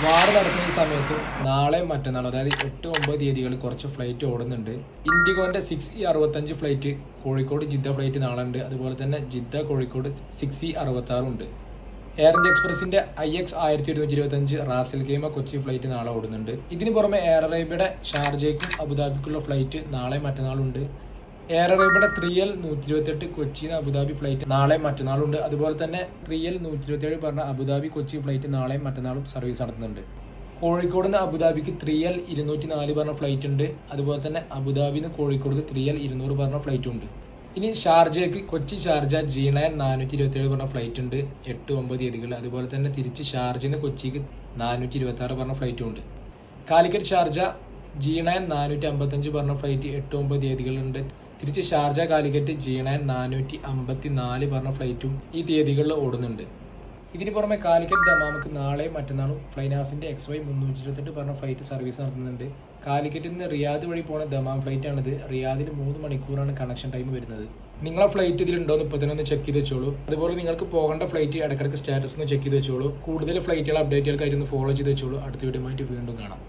വാർ നടക്കുന്ന ഈ സമയത്ത് നാളെ മറ്റന്നാൾ അതായത് 8-9 തീയതികളിൽ കുറച്ച് ഫ്ലൈറ്റ് ഓടുന്നുണ്ട്. ഇൻഡിഗോന്റെ 6E65 flight Kozhikode Jeddah flight നാളെ ഉണ്ട്. അതുപോലെ തന്നെ ജിദ്ദ കോഴിക്കോട് 6E66 ഉണ്ട്. എയർ ഇന്ത്യ എക്സ്പ്രസിന്റെ IX 1125 Ras al Khaimah Kochi flight നാളെ ഓടുന്നുണ്ട്. ഇതിന് പുറമെ എയർ അറേബ്യയുടെ ഷാർജയ്ക്കും അബുദാബിക്കുള്ള ഫ്ലൈറ്റ് നാളെ മറ്റന്നാളുണ്ട്. എയർ അറേബ്യയുടെ 3L 128 കൊച്ചി അബുദാബി ഫ്ലൈറ്റ് നാളെ മറ്റന്നാളുണ്ട്. അതുപോലെ തന്നെ 3L 127 പറഞ്ഞ അബുദാബി കൊച്ചി ഫ്ലൈറ്റ് നാളെയും മറ്റന്നാളും സർവീസ് നടത്തുന്നുണ്ട്. കോഴിക്കോട് നിന്ന് അബുദാബിക്ക് 3L 204 പറഞ്ഞ ഫ്ലൈറ്റ് ഉണ്ട്. അതുപോലെ തന്നെ അബുദാബിന്ന് കോഴിക്കോട് 3L 200 പറഞ്ഞ ഫ്ലൈറ്റും ഉണ്ട്. ഇനി ഷാർജയ്ക്ക് കൊച്ചി ഷാർജ G9 427 പറഞ്ഞ ഫ്ലൈറ്റ് ഉണ്ട് 8-9 തീയതികൾ. അതുപോലെ തന്നെ തിരിച്ച് ഷാർജന്ന് കൊച്ചിക്ക് 426 പറഞ്ഞ ഫ്ലൈറ്റും ഉണ്ട്. കാലിക്കറ്റ് ഷാർജ G9 455 പറഞ്ഞ ഫ്ലൈറ്റ് 8-9 തീയതികളുണ്ട്. തിരിച്ച് ഷാർജ കാലിക്കറ്റ് G9 454 പറഞ്ഞ ഫ്ലൈറ്റും ഈ തീയതികളിൽ ഓടുന്നുണ്ട്. ഇതിന് പുറമെ കാലിക്കറ്റ് ദമാമുക്ക് നാളെയും മറ്റന്നാളും ഫ്ലൈനാസിന്റെ XY 328 പറഞ്ഞ ഫ്ലൈറ്റ് സർവീസ് നടത്തുന്നുണ്ട്. കാലിക്കറ്റിൽ നിന്ന് റിയാദ് വഴി പോണ ദമാം ഫ്ലൈറ്റ് ആണിത്. റിയാദിന് 3 മണിക്കൂറാണ് കണക്ഷൻ ടൈം വരുന്നത്. നിങ്ങളെ ഫ്ലൈറ്റ് ഇതിലുണ്ടോന്ന് ഇപ്പോൾ തന്നെ ഒന്ന് ചെക്ക് ചെയ്ത് വെച്ചോളൂ. അതുപോലെ നിങ്ങൾക്ക് പോകേണ്ട ഫ്ലൈറ്റ് ഇടയ്ക്കിടയ്ക്ക് സ്റ്റാറ്റസ് ഒന്ന് ചെക്ക് ചെയ്ത് വെച്ചോളൂ. കൂടുതൽ ഫ്ലൈറ്റുകൾ അപ്ഡേറ്റുകൾക്കായിട്ട് ഒന്ന് ഫോളോ ചെയ്ത് വെച്ചോളൂ. അടുത്ത വീഡിയോ ആയിട്ട് വീണ്ടും കാണാം.